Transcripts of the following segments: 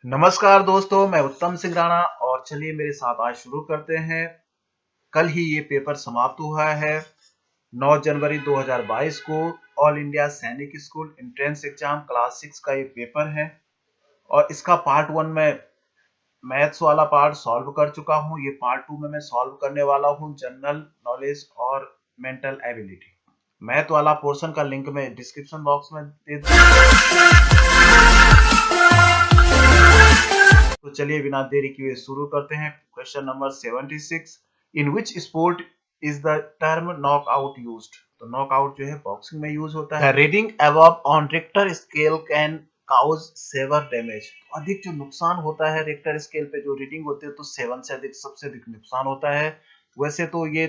नमस्कार दोस्तों, मैं उत्तम सिंह राणा और चलिए मेरे साथ आज शुरू करते हैं। कल ही ये पेपर समाप्त हुआ है। 9 जनवरी 2022 को ऑल इंडिया सैनिक स्कूल एंट्रेंस एग्जाम क्लास 6 का ये पेपर है और इसका पार्ट 1 में मैथ्स वाला पार्ट सॉल्व कर चुका हूँ। ये पार्ट 2 में मैं सॉल्व करने वाला हूँ जनरल नॉलेज और मेंटल एबिलिटी। मैथ वाला पोर्शन का लिंक मैं डिस्क्रिप्शन बॉक्स में दे दूंगा। तो चलिए बिना देरी किए शुरू करते हैं। Question number 76, in which sport is the term knockout used? तो नॉकआउट जो है बॉक्सिंग में यूज होता है। Reading above on Richter scale can cause severe damage. अधिक जो नुकसान होता है रिक्टर स्केल पे जो रीडिंग होती है तो 7 से अधिक सबसे अधिक नुकसान होता है। वैसे तो ये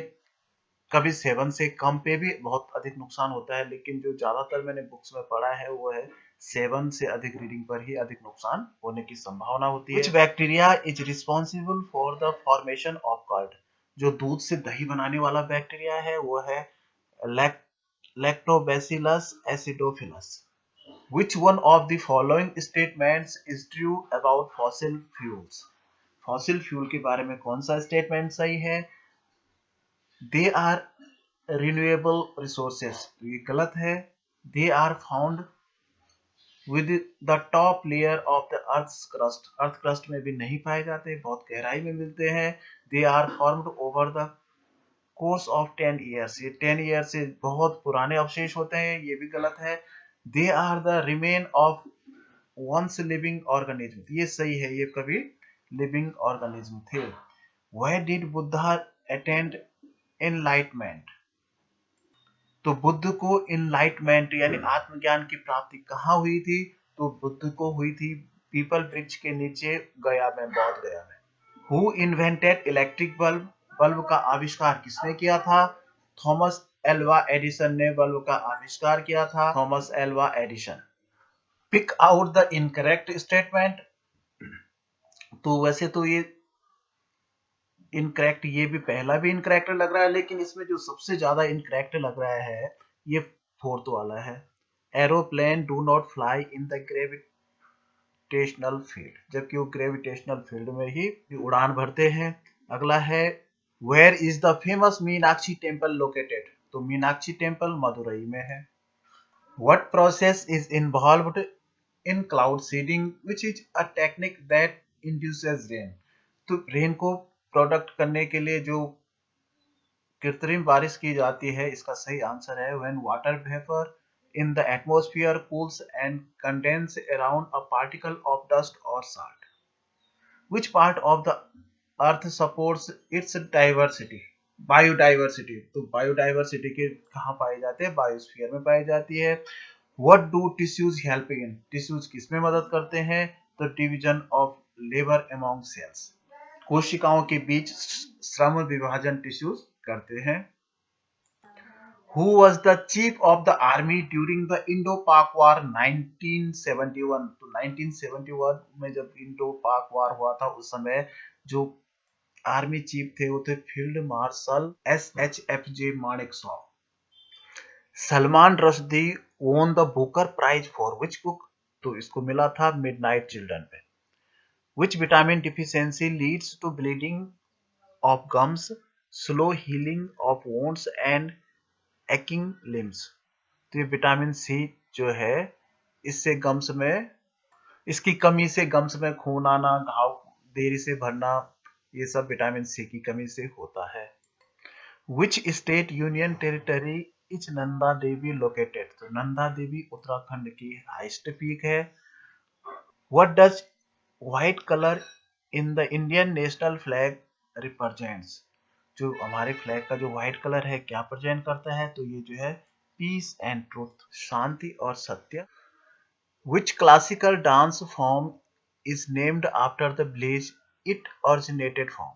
कभी 7 से कम पे भी बहुत अधिक नुकसान होता है, लेकिन जो ज्यादातर मैंने बुक्स में पढ़ा है वो है 7 से अधिक रीडिंग पर ही अधिक नुकसान होने की संभावना होती है। Which bacteria is responsible for the formation of curd? जो दूध से दही बनाने वाला बैक्टीरिया है वो है lactobacillus acidophilus. Which one of the following statements is true about fossil fuels? Fossil fuel के बारे में कौन सा स्टेटमेंट सही है? दे आर रिन्यूएबल रिसोर्सेस, तो ये गलत है। They are found with the top layer of the earth crust, earth crust में भी नहीं पाए जाते, बहुत गहराई में मिलते हैं। They are formed over the course of 10 years, ये 10 ईयर से बहुत पुराने अवशेष होते हैं, ये भी गलत है। They are the remain of once living organism, ये सही है, ये कभी लिविंग ऑर्गेनिज्म थे। Where did Buddha attend enlightenment? तो बुद्ध को इनलाइटमेंट यानी आत्मज्ञान की प्राप्ति कहाँ हुई थी? तो बुद्ध को हुई थी पीपल वृक्ष के नीचे गया में, बौद्ध गया में। Who invented electric bulb? Bulb का आविष्कार किसने किया था? थॉमस एल्वा एडिसन ने बल्ब का आविष्कार किया था, Thomas Alva Edison. Pick out the incorrect statement. तो वैसे तो ये इनकरेक्ट, ये भी पहला भी इनकरेक्ट लग रहा है, लेकिन इसमें जो सबसे ज्यादा इनकरेक्ट लग रहा है ये फोर्थ वाला है। Aeroplane do not fly in the gravitational field, जबकि वो ग्रेविटेशनल फील्ड में ही उड़ान भरते हैं। अगला है where is the famous Meenakshi temple located? तो मीनाक्षी टेम्पल मदुरई में है। What process is involved in cloud seeding which is a technique that induces rain? तो रेन को प्रोडक्ट करने के लिए जो कृत्रिम बारिश की जाती है, इसका सही आंसर है when water vapour in the atmosphere cools and condense around a particle of dust और salt. Which part of the earth supports its diversity? Biodiversity. तो बायोडाइवर्सिटी के कहाँ पाई जाती है? बायोस्फीयर में पाई जाती है। What do tissues help in? Tissues किसमें मदद करते हैं? तो division of labour among cells, कोशिकाओं के बीच श्रम विभाजन टिश्यूज करते हैं। Who was the chief of the army during the Indo-Pak War 1971? तो 1971 में जब इंडो-पाक वार हुआ था उस समय जो आर्मी चीफ थे वो थे field marshal SHFJ Manekshaw. Salman Rushdie won the Booker Prize for which book? तो इसको मिला था मिडनाइट चिल्ड्रन पे। Which vitamin deficiency leads to bleeding of gums, slow healing of wounds and aching limbs? तो ये विटामिन सी जो है इससे गम्स में, इसकी कमी से गम्स में खून आना, घाव देरी से भरना, ये सब विटामिन सी की कमी से होता है। Which state union territory is Nanda Devi located? तो नंदा देवी उत्तराखंड की हाईएस्ट पीक है। What does white color in the Indian national flag represents? जो हमारे फ्लैग का जो व्हाइट कलर है क्या प्रेजेंट करता है? तो ये जो है पीस एंड ट्रूथ, शांति और सत्य। Which classical dance form is named after the village it originated from?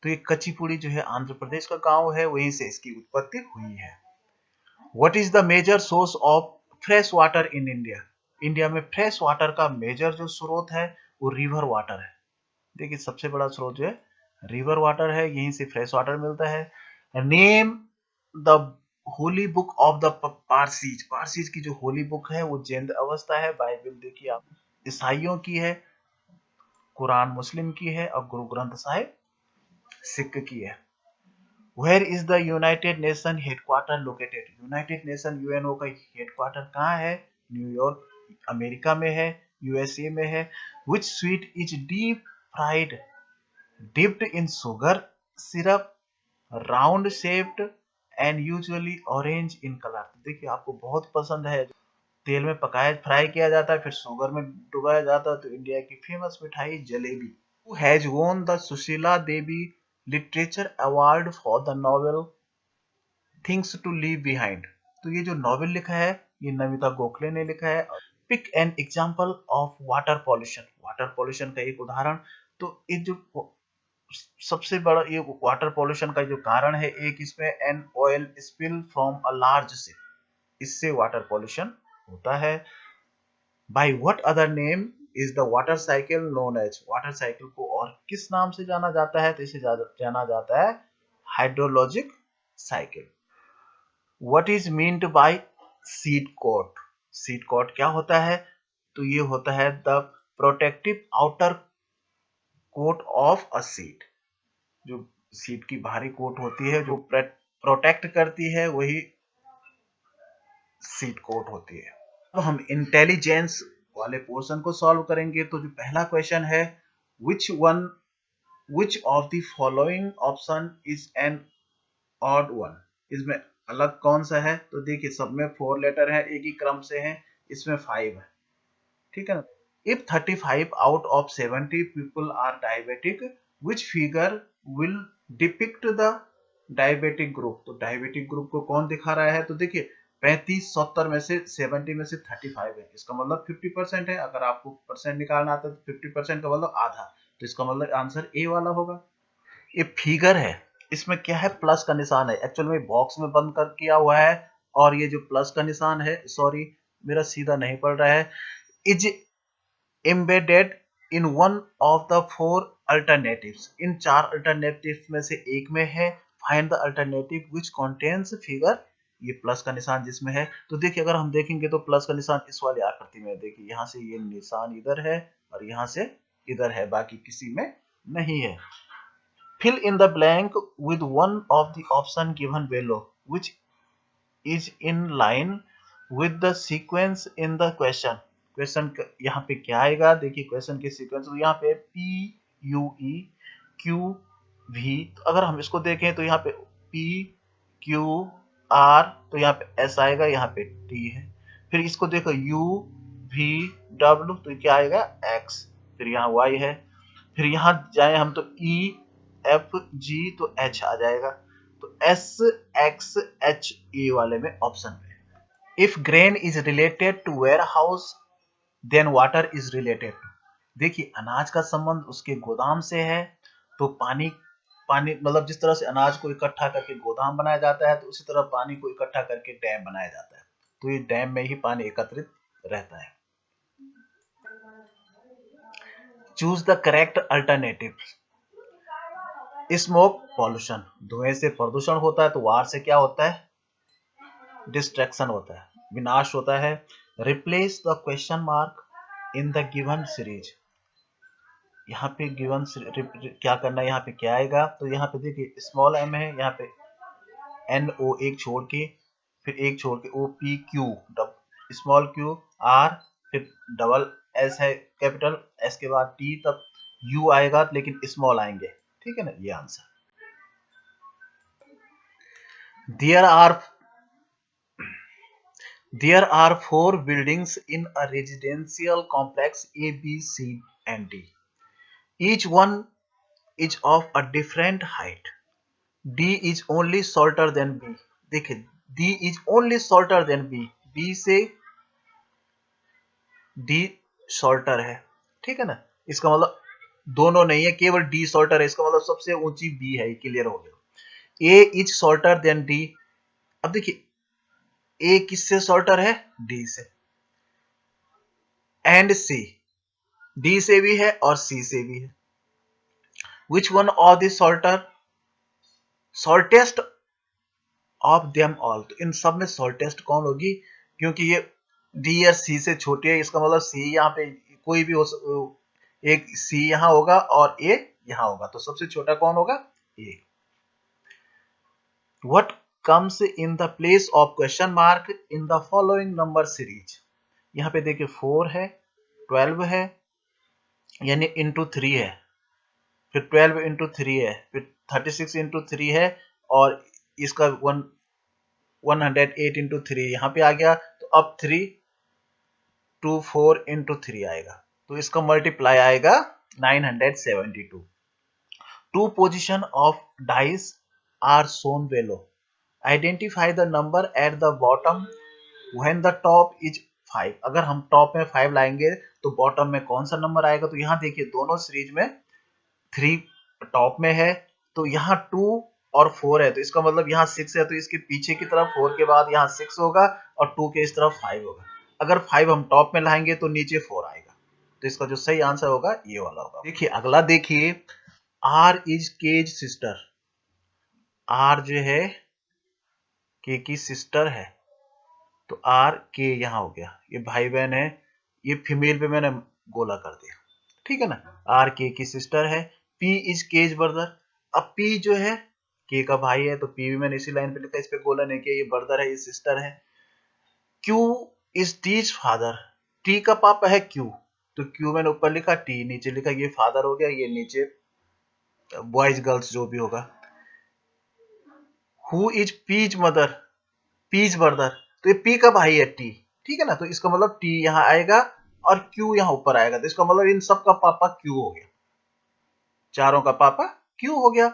तो ये कचिपुड़ी जो है आंध्र प्रदेश का गांव है, वहीं से इसकी उत्पत्ति हुई है। What is the major source of fresh water in India? India में फ्रेश वाटर का मेजर जो स्रोत है वो रिवर वाटर है। देखिए सबसे बड़ा स्रोत जो है रिवर वाटर है, यहीं से फ्रेश वाटर मिलता है। Name the Holi book of the Parsis, Parsis की जो होली बुक है वो जैन अवस्था है। बाइबल देखिए आप ईसाइयों की है। कुरान मुस्लिम की है और गुरु ग्रंथ साहिब सिख की है। Where is the United Nation headquarter located? United Nation UNO का हेडक्वार्टर कहाँ है? न्यूयॉर्क अमेरिका में है, यूएसए में है। Which sweet is deep fried dipped in sugar syrup, round shaped and usually orange in colour? देखिए आपको बहुत पसंद है, तेल में पकाया फ्राई किया जाता है, फिर शुगर में डुबाया जाता है। तो इंडिया की फेमस मिठाई jalebi. Who has won the Sushila Devi literature award for the novel things to leave behind? तो ये जो नॉवेल लिखा है ये नमिता गोखले ने लिखा है। Pick an example of water pollution. Water pollution का एक उदाहरण। तो ये जो सबसे बड़ा ये वाटर पॉल्यूशन का जो कारण है, एक इसमें an oil spill from a large ship, इससे वाटर पॉल्यूशन होता है। By what other name is the water cycle known as? Water cycle को और किस नाम से जाना जाता है? तो इसे जाना जाता है hydrologic cycle. What is meant by seed coat? Seed coat क्या होता है? तो ये होता है the protective outer coat of a seed. जो सीड की बाहरी कोट होती है जो प्रोटेक्ट करती है वही सीड कोट होती है। अब हम इंटेलिजेंस वाले पोर्शन को सॉल्व करेंगे। तो जो पहला क्वेश्चन है, which of the following option is an odd one? इसमें अलग कौन सा है? तो देखिए सब में 4 लेटर है, एक ही क्रम से है, इसमें 5 है, ठीक है ना। If 35 out of 70 people are diabetic, which figure will depict the diabetic group? तो डायबिटिक ग्रुप को कौन दिखा रहा है? तो देखिए 35 70 में से 70 में से 35 है, इसका मतलब 50% है। अगर आपको परसेंट निकालना आता है तो 50% का मतलब आधा, तो इसका मतलब आंसर ए वाला होगा। ये फिगर है, इसमें क्या है? प्लस का निशान है। एक्चुअल में बॉक्स में बंद कर किया हुआ है, और ये जो प्लस का निशान है, सॉरी मेरा सीधा नहीं पड़ रहा है, is embedded in one of the 4 alternatives। In 4 alternative में से एक में है। Find the alternative which contains figure, ये प्लस का निशान जिसमें है। तो देखिए अगर हम देखेंगे तो प्लस का निशान इस वाली आकृति में है। देखिए यहाँ से ये निशान इधर है और यहाँ से इधर है, बाकी किसी में नहीं है। fill in the blank with one of the option given below which is in line with the sequence in the question। Question यहाँ पे क्या आएगा? देखिए क्वेश्चन के सीक्वेंस, तो यहाँ पे P U E Q V, तो अगर हम इसको देखें तो यहाँ पे P Q R, तो यहाँ पे S आएगा, यहाँ पे T है। फिर इसको देखो U V W, तो क्या आएगा? X, फिर यहाँ Y है। फिर यहाँ जाए हम तो E F G, तो H आ जाएगा। तो S X H E वाले में ऑप्शन में। If grain is related to warehouse then water is related to. देखिए अनाज का संबंध उसके गोदाम से है, तो पानी पानी मतलब जिस तरह से अनाज को इकट्ठा करके गोदाम बनाया जाता है, तो उसी तरह पानी को इकट्ठा करके डैम बनाया जाता है। तो ये डैम में ही पानी एकत्रित रहता है। Choose the correct alternative. Smoke pollution, धुएं से प्रदूषण होता है, तो वार से क्या होता है? डिस्ट्रैक्शन होता है, विनाश होता है। Replace the question mark in the given series. यहाँ पे गिवन क्या करना है? यहाँ पे क्या आएगा? तो यहाँ पे देखिए स्मॉल m है, यहाँ पे n o एक छोड़ के, फिर एक छोड़ के o p q, small q r, फिर डबल s है, कैपिटल s के बाद t, तब u आएगा लेकिन स्मॉल आएंगे, ठीक है ना। ये answer. There are 4 buildings in a residential complex A, B, C, and D. Each one is of a different height. D is only shorter than B. देखिए D is only shorter than B. B से D shorter है, ठीक है ना। इसका मतलब दोनों नहीं है, केवल D shorter है, इसका मतलब सबसे ऊंची B है। क्लियर हो गया। A is shorter than D। अब देखिए A किससे शॉर्टर है? D से। एंड C, D से भी है और C से भी है। Which one of the shortest of them all? तो इन सब में शॉर्टेस्ट कौन होगी? क्योंकि ये D या C से छोटी है, इसका मतलब C यहाँ पे कोई भी हो एक सी यहाँ होगा और ए यहाँ होगा, तो सबसे छोटा कौन होगा? ए। What comes in the place of question mark in the following number series? यहाँ पे देखिए 4 है, 12 है, यानी इंटू 3 है, फिर 12 इंटू 3 है, फिर 36 इंटू 3 है, और इसका 108 इंटू 3 यहाँ पे आ गया, तो अब 324 इंटू 3 आएगा, तो इसका मल्टीप्लाई आएगा 972। Two position of dice are shown below. Identify the number at the bottom when the top is 5. अगर हम टॉप में 5 लाएंगे तो बॉटम में कौन सा नंबर आएगा? तो यहाँ देखिए दोनों सीरीज में 3 टॉप में है, तो यहाँ 2 और 4 है, तो इसका मतलब यहाँ 6 है, तो इसके पीछे की तरफ 4 के बाद यहाँ 6 होगा और 2 के इस तरफ 5 होगा। अगर 5 हम टॉप में लाएंगे तो नीचे 4 आएगा, तो इसका जो सही आंसर होगा ये वाला होगा। देखिए अगला देखिए, R is K's sister. R जो है के की सिस्टर है, तो आर के यहाँ हो गया, ये भाई बहन है, ये फीमेल पे मैंने गोला कर दिया, ठीक है ना। आर की सिस्टर है। P is K's brother. अब पी जो है के का भाई है, तो पी भी मैंने इसी लाइन पे लिखा, इस पे गोला नहीं किया, ये ब्रदर है, ये सिस्टर है। Q is T's father. T का पापा है क्यू, तो क्यू मैंने ऊपर लिखा, टी नीचे लिखा, ये फादर हो गया, ये नीचे बॉयज गर्ल्स जो भी होगा। Who is P's mother. P's brother, तो ये पी का भाई है टी, ठीक है ना, तो इसका मतलब टी यहाँ आएगा और क्यू यहाँ ऊपर आएगा, तो इसका मतलब इन सब का पापा क्यू हो गया, चारों का पापा क्यू हो गया।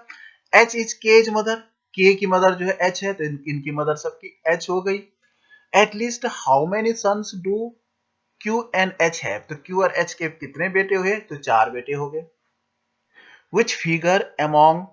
H is K's mother. K की मदर जो है एच है, तो इनकी मदर सबकी एच हो गई। At least how many sons do Q and H have. तो क्यू और एच के कितने बेटे हुए? तो 4 बेटे हो गए। Which figure among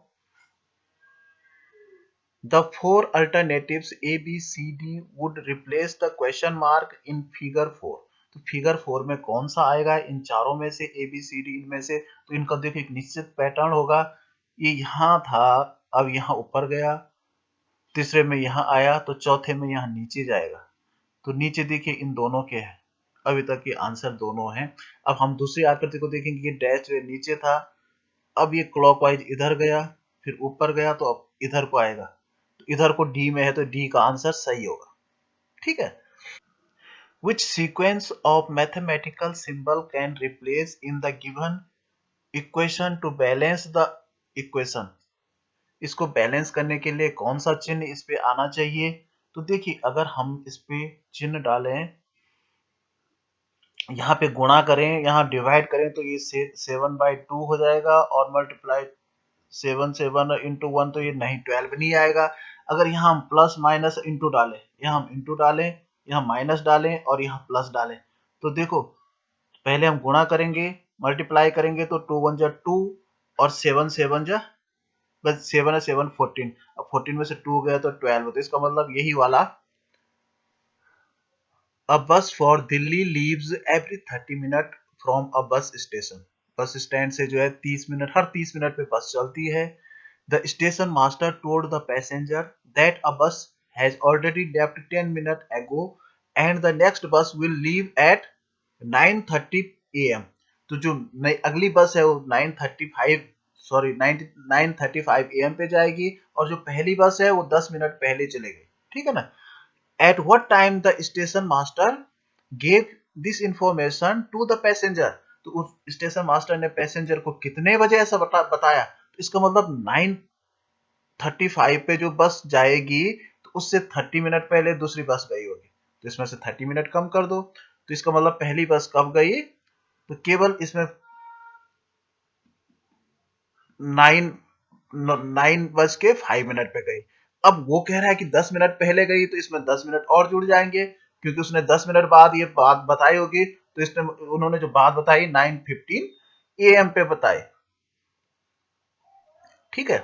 the four alternatives A, B, C, D would replace the question mark in figure 4? तो फिगर 4 में कौन सा आएगा इन चारों में से? A, B, C, D इनमें से, तो इनका देखिए एक निश्चित पैटर्न होगा, ये यहाँ था, अब यहाँ ऊपर गया, तीसरे में यहाँ आया, तो चौथे में यहाँ नीचे जाएगा, तो नीचे देखिए इन दोनों के है, अभी तक ये आंसर दोनों हैं। अब हम दूसरी आकृति को देखेंगे, ये डैश जो नीचे था, अब ये क्लॉकवाइज इधर गया, फिर ऊपर गया, तो अब इधर को आएगा, तो इधर को डी में है, तो डी का आंसर सही होगा, ठीक है। Which sequence of mathematical symbol can replace in the given equation to balance the equation? इसको बैलेंस करने के लिए कौन सा चिन्ह इस पे आना चाहिए? तो देखिए अगर हम इस पे चिन्ह डालें, यहाँ पे गुणा करें, यहाँ डिवाइड करें, तो ये 7/2 हो जाएगा, और मल्टीप्लाई 7 इंटू 1, तो ये नहीं 12 नहीं आएगा। अगर यहाँ हम प्लस माइनस इंटू डालें, यहाँ हम इंटू डालें, यहाँ माइनस डालें और यहाँ प्लस डालें, तो देखो पहले हम गुणा करेंगे, मल्टीप्लाई करेंगे, तो 2 1 जा 2 और 7 7 जा, बस 7 है 7 14, अब 14 में से 2 गया तो 12, तो इसका मतलब यही वाला। A bus for Delhi leaves every 30 minute from a bus station. Bus stand से जो है 30 मिनट, हर 30 मिनट पे बस चलती है। The station master told the passenger that a bus has already left 10 minutes ago and the next bus will leave at 9:30 am. तो जो अगली बस है वो 9:35 am पे जाएगी, और जो पहली बस है वो 10 मिनट पहले चलेगी, ठीक है ना। At what time the station master gave this information to the passenger? तो उस स्टेशन मास्टर ने पैसेंजर को कितने बजे ऐसा बताया? तो इसका मतलब 9:35 पे जो बस जाएगी, तो उससे 30 मिनट पहले दूसरी बस गई होगी, तो इसमें से 30 मिनट कम कर दो, तो इसका मतलब पहली बस कब गई? तो केवल इसमें 9:05 पे गई। अब वो कह रहा है कि 10 मिनट पहले गई, तो इसमें 10 मिनट और जुड़ जाएंगे, क्योंकि उसने 10 मिनट बाद ये बात बताई होगी, तो इसने उन्होंने जो बात बताई 9:15 AM पे बताई, ठीक है।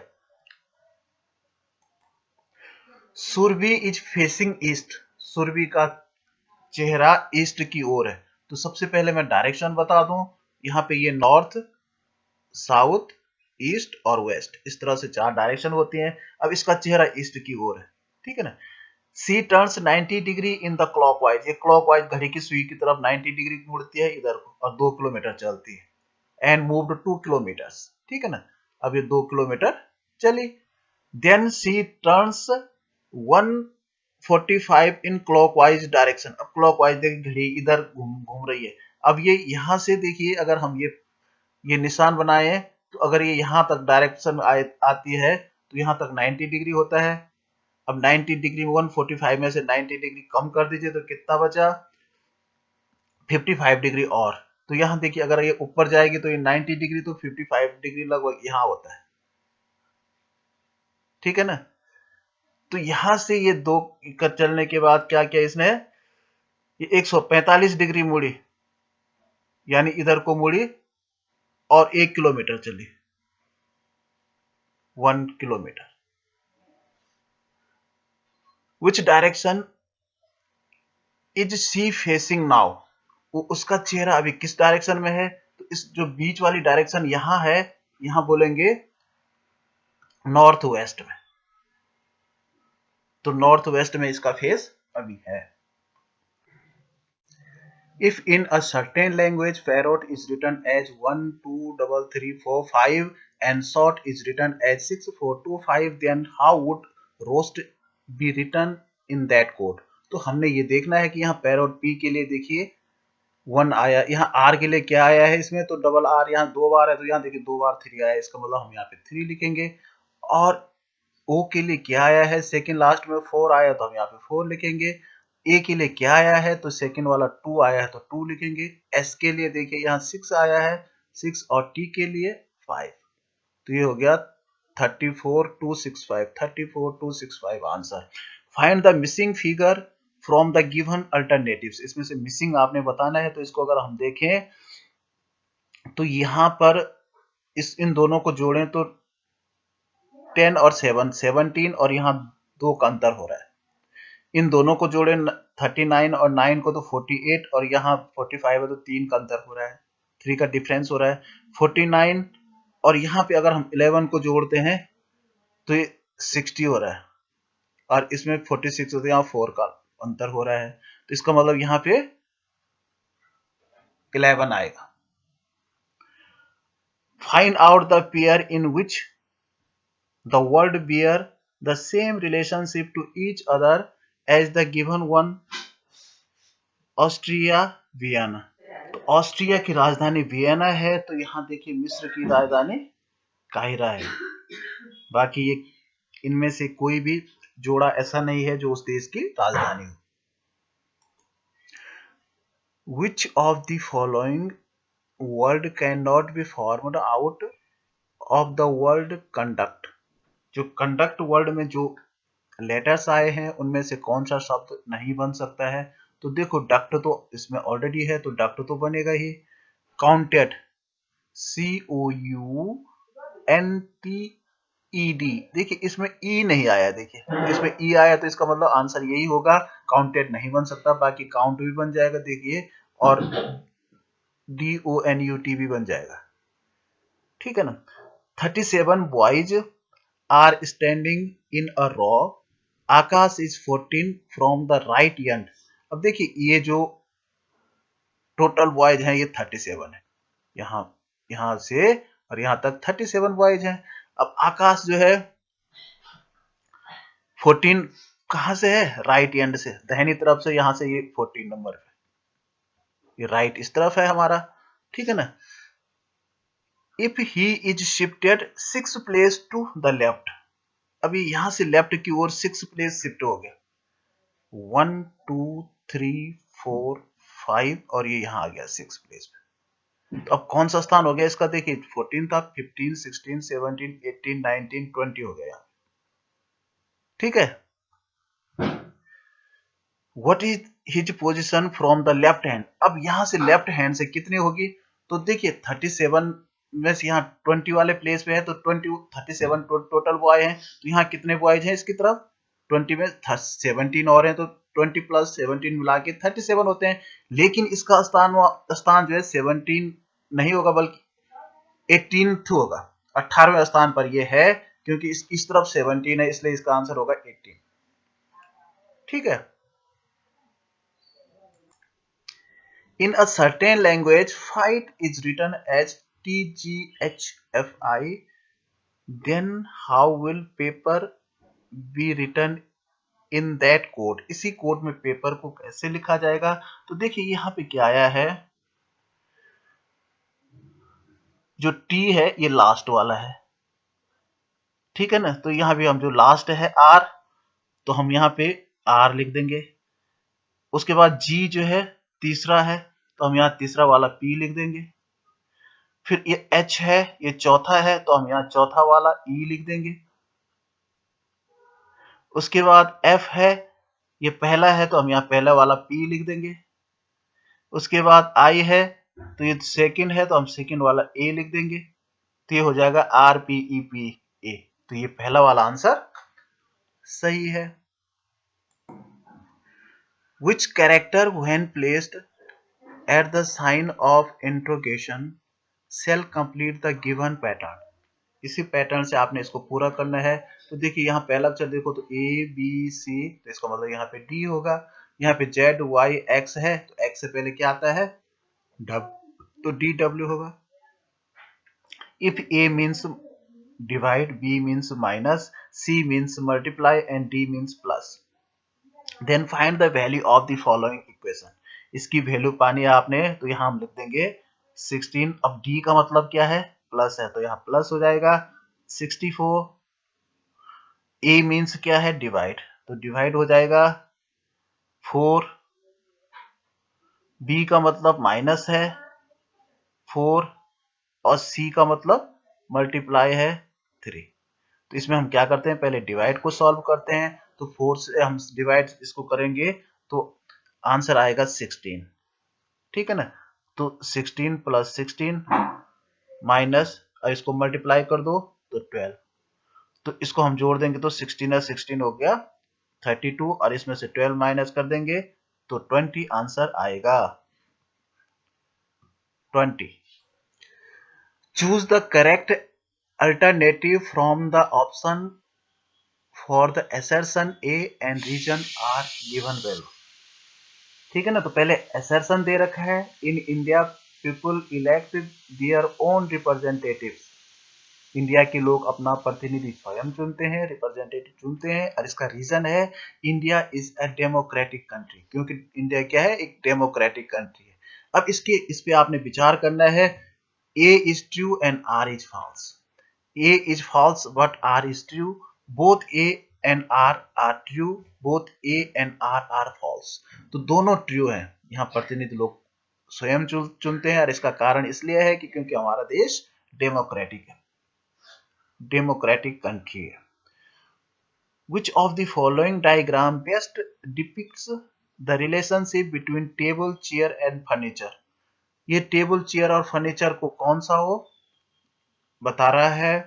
Surabhi is facing east. Surabhi का चेहरा ईस्ट की ओर है, तो सबसे पहले मैं डायरेक्शन बता दूं, यहाँ पे ये नॉर्थ, साउथ, ईस्ट और वेस्ट, इस तरह से 4 डायरेक्शन होती हैं। अब इसका चेहरा ईस्ट की ओर है, ठीक है ना। C turns 90 degree in the clockwise. ये क्लॉकवाइज घड़ी की सुई की तरफ 90 डिग्री मुड़ती है इधर को, और 2 किलोमीटर चलती है। एंड मूव्ड 2 किलोमीटर्स, ठीक है ना। अब ये 2 किलोमीटर चली, then she turns 145 in clockwise direction. अब क्लॉकवाइज देखिए घड़ी इधर घूम रही है। अब ये यहां से देखिए, अगर हम ये निशान बनाए तो अगर ये यहां तक डायरेक्शन आती है तो यहां तक 90 डिग्री होता है। अब 90 डिग्री 145 में से 90 डिग्री कम कर दीजिए तो कितना बचा, 55 डिग्री। और तो यहां देखिए अगर ये ऊपर जाएगी तो ये 90 डिग्री, तो 55 डिग्री लगभग यहां होता है, ठीक है ना। तो यहां से ये दो कर चलने के बाद क्या किया इसने, ये 145 डिग्री मुड़ी, यानी इधर को मुड़ी और 1 किलोमीटर चली, 1 kilometre. Which direction is sea facing now, उसका चेहरा अभी किस डायरेक्शन में है, तो इस जो बीच वाली डायरेक्शन यहां है, यहां बोलेंगे नॉर्थ वेस्ट में। तो नॉर्थ वेस्ट में इसका फेस अभी है। If in a certain language parrot is written as 1 2 3 4 5 and short is written as 6 4 2 5, then how would roast be written in that code? तो हमने ये देखना है कि यहाँ पैरोट पी के लिए देखिए 1 आया, यहाँ आर के लिए क्या आया है इसमें, तो डबल आर यहाँ 2 बार है, तो यहाँ देखिए 2 बार 3 आया है, इसका मतलब हम यहाँ पे 3 लिखेंगे। और ओ के लिए क्या आया है, सेकंड लास्ट में 4 आया तो हम यहाँ पे 4 लिखेंगे। ए के लिए क्या आया है, तो सेकंड वाला 2 आया है तो 2 लिखेंगे। एस के लिए देखिए यहाँ 6 आया है 6, और टी के लिए 5। तो ये हो गया 34265, 34265 answer. Find the missing figure from the given alternatives, इसमें से मिसिंग आपने बताना है। तो इसको अगर हम देखें तो यहाँ पर इन दोनों को जोड़ें तो 10 और 7 17, और यहाँ 2 का अंतर हो रहा है। इन दोनों को जोड़े 39 और 9 को तो 48, और यहाँ 45 है तो 3 का अंतर हो रहा है, 3 का डिफरेंस हो रहा है। 49 और यहाँ पे अगर हम 11 को जोड़ते हैं तो ये 60 हो रहा है, और इसमें 46 होते हैं, यहाँ 4 का अंतर हो रहा है। तो इसका मतलब यहाँ पे 11 आएगा। Find out the pair in which the word bear the same relationship to each other as the given one, Austria Vienna. तो ऑस्ट्रिया की राजधानी वियना है, तो यहाँ देखिए मिस्र की राजधानी काहिरा है। बाकी ये इनमें से कोई भी जोड़ा ऐसा नहीं है जो उस देश की राजधानी हो। Which of the following word cannot be formed out of the word conduct? जो कंडक्ट वर्ड में जो लेटर्स आए हैं उनमें से कौन सा शब्द नहीं बन सकता है। तो देखो डक्ट तो इसमें ऑलरेडी है, तो डक्ट तो बनेगा ही। काउंटेड, COUNTED, देखिए इसमें ई नहीं आया, देखिए इसमें ई आया तो इसका मतलब आंसर यही होगा, काउंटेड नहीं बन सकता। बाकी काउंट भी बन जाएगा देखिए, और DONUT भी बन जाएगा, ठीक है ना। 37 boys are standing in a row, Akash is 14 from the right end. अब देखिए ये जो टोटल बॉयज हैं ये 37 है, यहां से और यहां तक 37 बॉयज हैं। अब आकाश जो है 14 कहां से है, राइट एंड से, दाहिनी तरफ से, यहां से ये 14 नंबर पे, ये राइट इस तरफ है हमारा, ठीक है ना। If he is shifted 6 place to the left, अभी यहां से लेफ्ट की ओर 6 प्लेस शिफ्ट हो गया, 1 2 3 4 5, और ये यहां आ गया 6 प्लेस पे। तो अब कौन सा स्थान हो गया इसका, देखिए 14 था, 15 16 17 18 19 20 हो गया, ठीक है। What is his position from the left hand, अब यहां से लेफ्ट हैंड से कितनी होगी, तो देखिए 37 में से यहाँ 20 वाले प्लेस पे है, तो 20 37 टोटल बॉय हैं, तो यहाँ कितने बॉयज हैं इसकी तरफ, 20 में 17 और हैं, तो 20 प्लस 17 मिला के 37 होते हैं। लेकिन इसका स्थान जो है 17 नहीं होगा बल्कि 18th होगा, 18वें स्थान पर ये है, क्योंकि इस तरफ 17 है, इसलिए इसका आंसर होगा 18, ठीक है। In a certain language, fight is written as TGHFI, then how will paper be written in that code? इसी कोड में पेपर को कैसे लिखा जाएगा? तो देखिए यहाँ पे क्या आया है, जो T है ये लास्ट वाला है, ठीक है ना। तो यहाँ भी हम जो लास्ट है R, तो हम यहाँ पे R लिख देंगे। उसके बाद G जो है तीसरा है, तो हम यहाँ तीसरा वाला P लिख देंगे। फिर ये H है, ये चौथा है, तो हम यहाँ चौथा वाला E लिख देंगे। उसके बाद F है, ये पहला है, तो हम यहाँ पहला वाला P लिख देंगे। उसके बाद I है, तो ये सेकंड है, तो हम सेकंड वाला A लिख देंगे। तो ये हो जाएगा RPEPA। तो ये पहला वाला आंसर सही है। Which character when placed at the sign of interrogation shall complete the given pattern? इसी पैटर्न से आपने इसको पूरा करना है। तो देखिए यहाँ पहला अक्षर देखो तो A B C, तो इसका मतलब यहाँ पे D होगा। यहाँ पे Z Y X है, तो X से पहले क्या आता है W, तो DW होगा। If A means divide, B means minus, C means multiply and D means plus, then find the value of the following equation. इसकी वैल्यू पानी है आपने, तो यहाँ हम लिख देंगे 16। अब D का मतलब क्या है, प्लस है, तो यहाँ प्लस हो जाएगा 64। A मीन्स क्या है, डिवाइड, तो डिवाइड हो जाएगा 4। B का मतलब माइनस है 4, और C का मतलब मल्टीप्लाई है 3। तो इसमें हम क्या करते हैं, पहले डिवाइड को सॉल्व करते हैं। तो 4 से हम डिवाइड इसको करेंगे तो आंसर आएगा 16, ठीक है ना। तो 16 प्लस 16 माइनस, इसको मल्टीप्लाई कर दो तो 12, तो इसको हम जोड़ देंगे तो 16 और 16 हो गया 32, और इसमें से 12 माइनस कर देंगे तो 20 आंसर आएगा 20। Choose the correct alternative from the option for the assertion A and region are given below, ठीक है ना। तो पहले assertion दे रखा है, in India people elect their own representatives, India के लोग अपना प्रतिनिधि स्वयं चुनते हैं, रिप्रेजेंटेटिव चुनते हैं। और इसका रीजन है India is a democratic country, क्योंकि इंडिया क्या है, एक डेमोक्रेटिक कंट्री है। अब इस पे आपने विचार करना है, A is true and R is false. A is false but R is true. Both A and R are true. Both A and R are false. तो दोनों ट्रू हैं। यहाँ प्रतिनिधि लोग स्वयं चुनते हैं, और इसका कारण इसलिए है कि क्योंकि हमारा देश डेमोक्रेटिक है, डेमोक्रेटिक कंट्री है। Which of the following diagram best depicts the relationship between table, chair and furniture? ये टेबल, चेयर और फर्नीचर को कौन सा हो बता रहा है।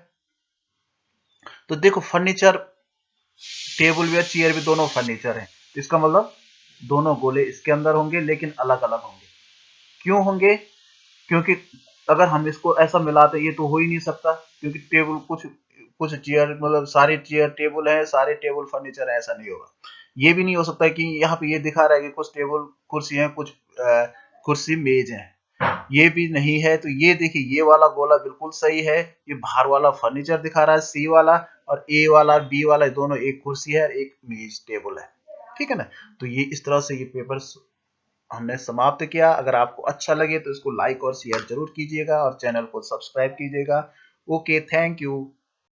तो देखो फर्नीचर, टेबल भी और चेयर भी दोनों फर्नीचर हैं, तो इसका मतलब दोनों गोले इसके अंदर होंगे लेकिन अलग अलग होंगे। क्यों होंगे, क्योंकि अगर हम इसको ऐसा मिलाते ये तो हो ही नहीं सकता, क्योंकि टेबल कुछ चेयर मतलब सारे चेयर टेबल है, सारे टेबल फर्नीचर है, ऐसा नहीं होगा। ये भी नहीं हो सकता कि यहाँ पे ये दिखा रहा है कि कुछ टेबल कुर्सी है, कुछ कुर्सी मेज है, ये भी नहीं है। तो ये देखिए ये वाला गोला बिल्कुल सही है, ये बाहर वाला फर्नीचर दिखा रहा है सी वाला, और ए वाला बी वाला दोनों एक कुर्सी है और एक मेज टेबल है, ठीक है ना। तो ये इस तरह से ये पेपर हमने समाप्त किया। अगर आपको अच्छा लगे तो इसको लाइक और शेयर जरूर कीजिएगा और चैनल को सब्सक्राइब कीजिएगा। Okay, thank you.